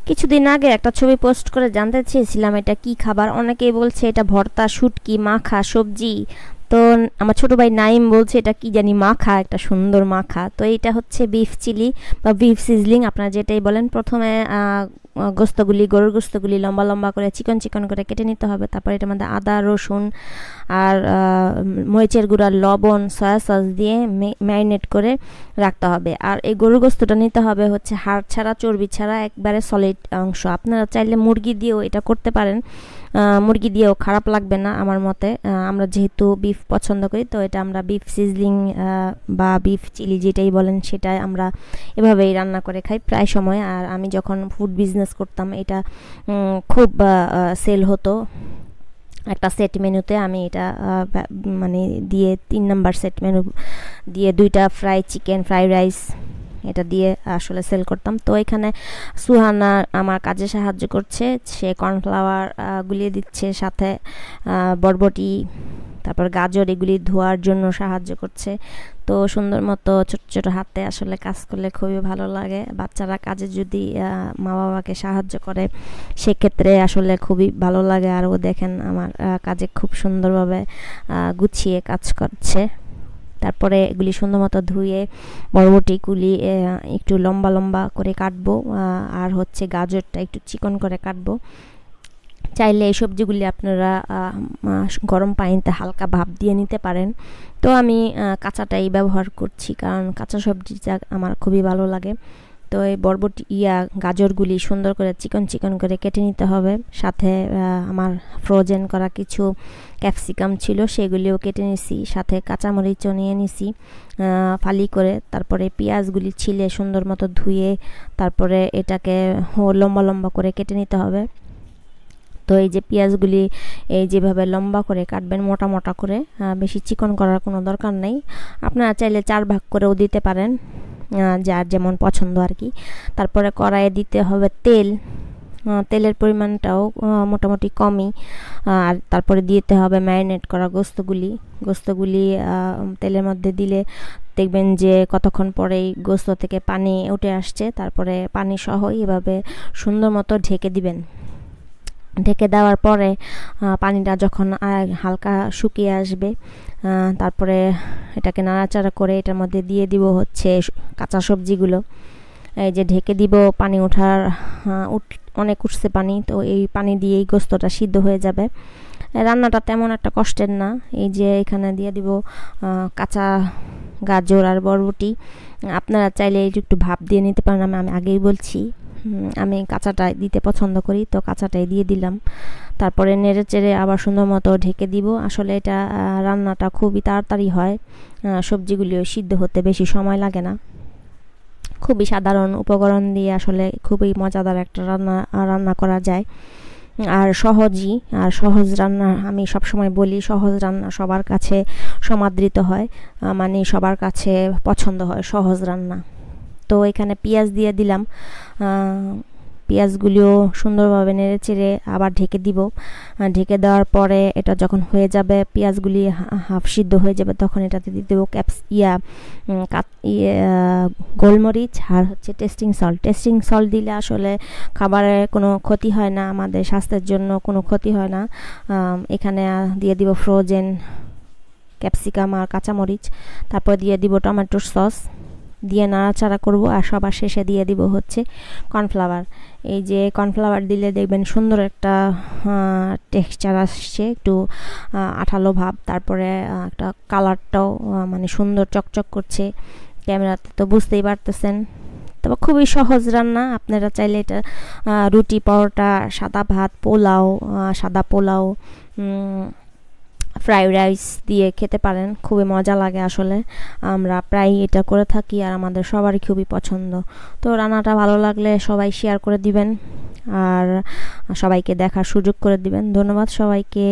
কিছুদিন আগে একটা ছবি পোস্ট করে জানতে চেয়েছিলাম এটা কি খাবার। অনেকেই বলছে এটা ভর্তা, শুটকি, মাখা, সবজি। তো আমার ছোট ভাই নাইম বলছে এটা কি জানি মাখা, একটা সুন্দর মাখা। তো এটা হচ্ছে বিফ চিলি বা বিফ সিজলিং, আপনারা যেটাই বলেন। প্রথমে গোস্তগুলি, গরুর গোস্তগুলি লম্বা লম্বা করে চিকন চিকন করে কেটে নিতে হবে। তারপর এটার মধ্যে আদা, রসুন আর মরিচের গুঁড়া, লবণ, সয়া সস দিয়ে ম্যারিনেট করে রাখতে হবে। আর এই গরুর গোস্তটা নিতে হবে হচ্ছে হাড় ছাড়া, চর্বি ছাড়া, একবারে সলিড অংশ। আপনারা চাইলে মুরগি দিয়েও এটা করতে পারেন, মুরগি দিয়েও খারাপ লাগবে না আমার মতে। আমরা যেহেতু বিফ পছন্দ করি, তো এটা আমরা বিফ সিজলিং বা বিফ চিলি যেটাই বলেন সেটাই আমরা এভাবেই রান্না করে খাই প্রায় সময়। আর আমি যখন ফুড বিজনেস করতাম এটা খুব সেল হতো। একটা সেট মেনুতে আমি এটা মানে দিয়ে 3 নাম্বার সেট মেনু দিয়ে 2টা ফ্রাই চিকেন, ফ্রাই রাইস এটা দিয়ে আসলে সেল করতাম। তো এখানে সুহানা আমার কাজে সাহায্য করছে, সে কর্নফ্লাওয়ার গুলিয়ে দিচ্ছে, সাথে বরবটি, তারপর গাজর এগুলি ধোয়ার জন্য সাহায্য করছে। তো সুন্দর মতো ছোট ছোট হাতে আসলে কাজ করলে খুবই ভালো লাগে। বাচ্চারা কাজে যদি মা বাবাকে সাহায্য করে সেক্ষেত্রে আসলে খুবই ভালো লাগে। আর ও দেখেন আমার কাজে খুব সুন্দরভাবে গুছিয়ে কাজ করছে। তারপরে এগুলি সুন্দর মতো ধুয়ে বরবটিগুলি একটু লম্বা লম্বা করে কাটবো, আর হচ্ছে গাজরটা একটু চিকন করে কাটবো। চাইলে এই সবজিগুলি আপনারা গরম পানিতে হালকা ভাপ দিয়ে নিতে পারেন। তো আমি কাঁচাটাই ব্যবহার করছি, কারণ কাঁচা সবজিটা আমার খুবই ভালো লাগে। তো এই বরবটি গাজরগুলি সুন্দর করে চিকন চিকন করে কেটে নিতে হবে। সাথে আমার ফ্রোজেন করা কিছু ক্যাপসিকাম ছিল, সেগুলিও কেটে নিছি। সাথে কাঁচামরিচও নিয়ে নিছি ফালি করে। তারপরে পেঁয়াজগুলি ছিলে সুন্দর মতো ধুয়ে তারপরে এটাকে লম্বা লম্বা করে কেটে নিতে হবে। তো এই যে পেঁয়াজগুলি এই যেভাবে লম্বা করে কাটবেন, মোটা মোটা করে, বেশি চিকন করার কোনো দরকার নেই। আপনারা চাইলে 4 ভাগ করেও দিতে পারেন, যার যেমন পছন্দ আর কি। তারপরে কড়াইয়ে দিতে হবে তেল, তেলের পরিমাণটাও মোটামুটি কমই। আর তারপরে দিতে হবে ম্যারিনেট করা গোস্তগুলি তেলের মধ্যে দিলে দেখবেন যে কতক্ষণ পরেই গোস্ত থেকে পানি উঠে আসছে। তারপরে পানি সহ এভাবে সুন্দর মতো ঢেকে দিবেন। ঢেকে দেওয়ার পরে পানিটা যখন হালকা শুকিয়ে আসবে, তারপরে এটাকে নাড়াচাড়া করে এটার মধ্যে দিয়ে দিব হচ্ছে কাঁচা সবজিগুলো। এই যে ঢেকে দিব, পানি ওঠার অনেক উঠছে পানি, তো এই পানি দিয়েই গোস্তটা সিদ্ধ হয়ে যাবে। রান্নাটা তেমন একটা কষ্টের না। এই যে এখানে দিয়ে দিব কাঁচা গাজর আর বরবটি। আপনারা চাইলে একটু ভাপ দিয়ে নিতে পারেন, আমি আগেই বলছি আমি কাঁচাটাই দিতে পছন্দ করি, তো কাঁচাটাই দিয়ে দিলাম। তারপরে নেড়ে চেড়ে আবার সুন্দর মতো ঢেকে দিব। আসলে এটা রান্নাটা খুবই তাড়াতাড়ি হয়, সবজিগুলিও সিদ্ধ হতে বেশি সময় লাগে না। খুবই সাধারণ উপকরণ দিয়ে আসলে খুবই মজাদার একটা রান্না করা যায়, আর সহজ রান্না। আমি সবসময় বলি সহজ রান্না সবার কাছে সমাদৃত হয়, মানে সবার কাছে পছন্দ হয় সহজ রান্না। তো এখানে পেঁয়াজ দিয়ে দিলাম, পেঁয়াজগুলিও সুন্দরভাবে নেড়ে চেড়ে আবার ঢেকে দিব। ঢেকে দেওয়ার পরে এটা যখন হয়ে যাবে, পেঁয়াজগুলি হাফ সিদ্ধ হয়ে যাবে, তখন এটাতে দিয়ে দেবো গোলমরিচ আর হচ্ছে টেস্টিং সল্ট দিলে আসলে খাবারে কোনো ক্ষতি হয় না, আমাদের স্বাস্থ্যের জন্য কোনো ক্ষতি হয় না। এখানে দিয়ে দিব ফ্রোজেন ক্যাপসিকাম আর কাঁচামরিচ। তারপর দিয়ে দিব টমেটোর সস, দিয়ে নাড়াচাড়া করব। আর সবার শেষে দিয়ে দিব হচ্ছে কর্নফ্লাওয়ার। এই যে কর্নফ্লাওয়ার দিলে দেখবেন সুন্দর একটা টেক্সচার আসছে, একটু আঠালো ভাব। তারপরে একটা কালারটাও মানে সুন্দর চকচক করছে, ক্যামেরাতে তো বুঝতেই পারতেছেন। তবে খুবই সহজ রান্না। আপনারা চাইলে এটা রুটি, পরোটা, সাদা পোলাও, ফ্রাইড রাইস দিয়ে খেতে পারেন, খুবই মজা লাগে আসলে। আমরা প্রায় এটা করে থাকি আর আমাদের সবারই খুবই পছন্দ। তো রান্নাটা ভালো লাগলে সবাই শেয়ার করে দিবেন আর সবাইকে দেখার সুযোগ করে দিবেন। ধন্যবাদ সবাইকে।